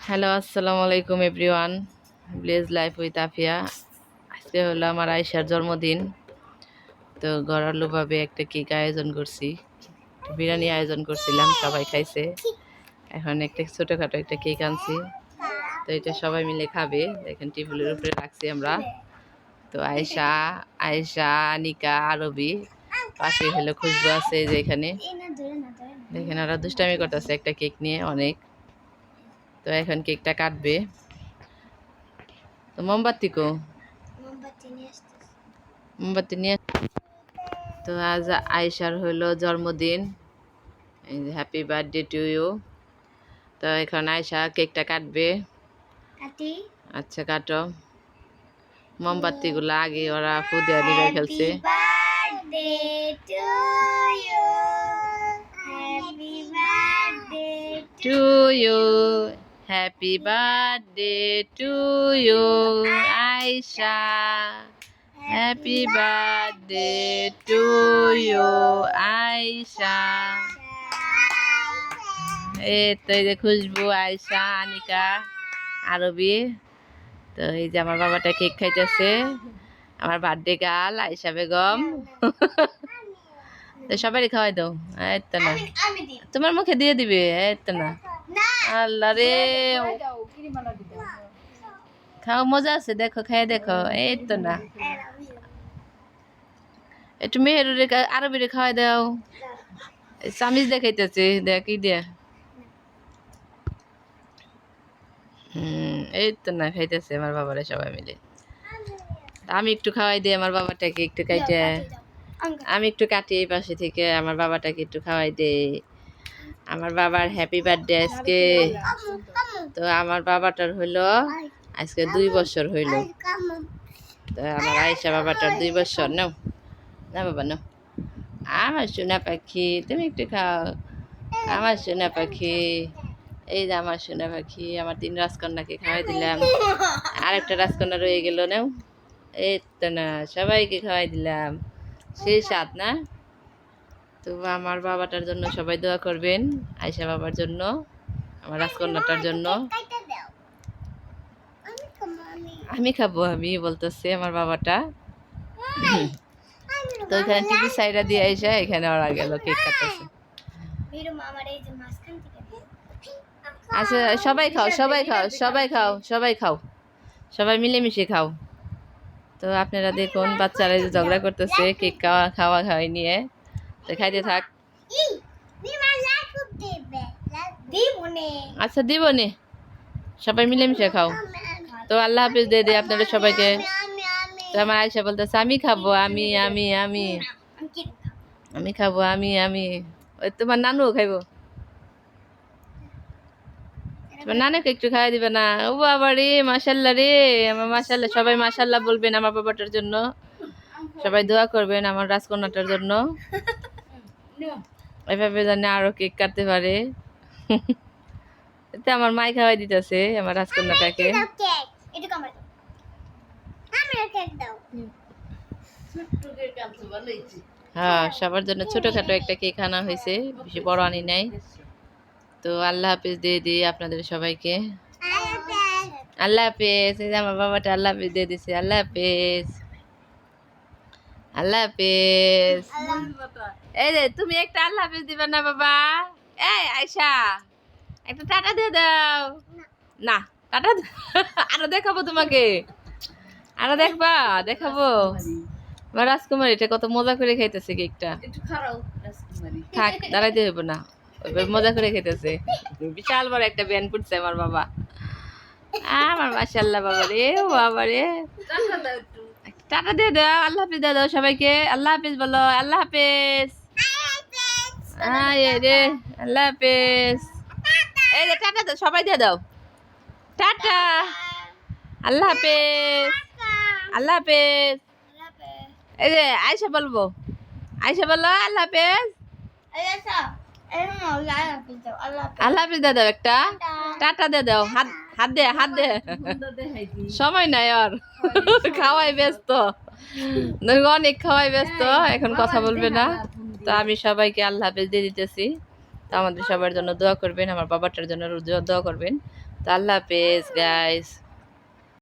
Hello, আসসালামু আলাইকুম everyone. Bless life with Afia. আজকে হলো আমার আয়েশার জন্মদিন। তো ঘরালোভাবে একটা কেক আয়োজন করছি, বিরিয়ানি আয়োজন করছিলাম, সবাই খাইছে। এখন একটা ছোটোখাটো একটা কেক আনছি, তো এটা সবাই মিলে খাবে। দেখেন টেবিলের উপরে রাখছি আমরা। তো আয়েশা আয়েশা আনিকা, আরবি, পাশে হলো খুশবু আছে যে এখানে। দেখেন ওরা দুষ্টামি করতেছে একটা কেক নিয়ে অনেক। তো এখন কেকটা কাটবে। তো মোমবাতি কো, মোমবাতি নিয়ে। তো আজ আয়েশার হইলো জন্মদিন। Happy birthday to you. তো এখন আয়েশা কেকটা কাটবে। আচ্ছা কাটো। মোমবাতিগুলো আগে ওরা ফুদে নিবে ফেলছে। To you, happy birthday to you Ayesha, happy birthday to you Ayesha. এই তো এই যে খুশবু, আয়েশা, আনিকা, আরবি। তো এই যে আমার বাবাটা কেক খাইতেছে, আমার বার্থডে গার্ল আয়েশা বেগম। তো সবারই খাওয়াই দাও। এই তো না, তোমার মুখে দিয়ে দিবে। এই তো না, আল্লাহ রে, খাও, মজা আছে, দেখো, খেয়ে দেখো। এই তো না, একটু মেহেরুরে আরবিরে খাওয়াই দাও। চামিচ দেখাইতেছে, দেখ কি দিয়ে। এই তো না, খাইতেছে আমার বাবারা সবাই মিলে। আমি একটু খাওয়াই দিই আমার বাবাটাকে, একটু কাইটে আমি একটু কাটি এই পাশে থেকে, আমার বাবাটাকে একটু খাওয়াই দেই। আমার বাবার হ্যাপি বার্থডে আজকে। তো আমার বাবাটার হইলো আজকে 2 বছর হইল। তো আমার আয়েশা বাবাটার 2 বছর। নাও না বাবা, নাও। আমার সোনা পাখি, তুমি একটু খাও। আমার সোনা পাখি, এই যে আমার সোনা পাখি। আমার 3 রাজকন্যাকে খাওয়াই দিলাম, আর একটা রাজকন্যা রয়ে গেল। নাও, এই তো না, সবাইকে খাওয়াই দিলাম। সেই স্বাদ না? তো আমার বাবাটার জন্য সবাই দোয়া করবেন, আয়েশা বাবার জন্য, আমার রাজকন্যাটার জন্য। আমি খাবো, আমি বলতেছে আমার বাবাটা। তো এখানে টিভি সাইডা দিয়ে আইসা এখানে ওরা গেল কেক কাটতেছে। আচ্ছা সবাই খাও, সবাই খাও, সবাই খাও, সবাই খাও, সবাই মিলেমিশে খাও। তো আপনারা দেখুন বাচ্চারা যে ঝগড়া করতেছে কেক খাওয়া খাওয়াই নিয়ে। তো খাইতে থাক। আচ্ছা দিব নে, সবাই মিলেমিশে খাও। তো আল্লাহ হাফিজ দিয়ে দে আপনাদের সবাইকে। তো আমার আয়েশা বলতেছে আমি খাবো, আমি আমি আমি আমি খাবো, আমি আমি। ওই তোমার নানুও খাইবো, তোমার নানুকে একটু খাওয়াই দিবে না? ও বাবা রে, মাশাল্লাহ রে, আমার মাশাল্লাহ। সবাই মাশাল্লাহ বলবেন আমার বাবাটার জন্য, সবাই দোয়া করবেন আমার রাজকন্যাটার জন্য, এভাবে জানে আরো কেক কাটতে পারে। এতে আমার মাই খাওয়াই দিতেছে আমার রাজকন্যাটাকে। হ্যাঁ, সবার জন্য ছোটখাটো একটা কেক আনা হয়েছে, বেশি বড় আনি নাই। তো আল্লাহ হাফিজ দিয়ে দিই আপনাদের সবাইকে। আল্লাহ হাফিজ। এই যে আমার বাবাটা আল্লাহ হাফিজ দিয়ে দিছে। আল্লাহ হাফিজ, আল্লাহ হাফিজ। এই যে তুমি একটা আল্লাহ হাফিজ দিবা না বাবা? এই আয়েশা, একটা টাটা দিয়ে দাও না। টাটা আরো দেখাবো তোমাকে, আরো দেখবা, দেখাবো। আমার রাজকুমারী এটা কত মজা করে খাইতেছে কেকটা। থাক, দাঁড়াইতে হইব না, ওইভাবে মজা করে খেতেছে। বিশাল বড় একটা ব্যান করছে আমার বাবা। আমার মাশাআল্লাহ বাবা রে, ও বাবা রে। টাটা দিয়ে দাও, আল্লাহ হাফিজ দিয়ে দাও সবাইকে। আল্লাহ হাফিজ বলো, আল্লাহ হাফিজ। রে, আল্লাহ হাফিজ। এই যে টাটা দাও, সবাই দিয়ে দাও টাটা। আল্লাহ হাফিজ, আল্লাহ হাফিজ। এই যে আয়েশা বলবো, আয়েশা বলো আল্লাহ হাফিজ। আল্লাহ হাফিজ দিয়ে দাও একটা, টাটা দিয়ে দাও। হাত হাত দে, হাত দে। সময় নাই আর, খাওয়াই ব্যস্ত, অনেক খাওয়াই ব্যস্ত, এখন কথা বলবে না। তো আমি সবাইকে আল্লাহ হাফিজ দিয়ে দিতেছি। তো আমাদের সবার জন্য দোয়া করবেন, আমার বাবাটার জন্য দোয়া করবেন। তো আল্লাহ হাফেজ গাইস।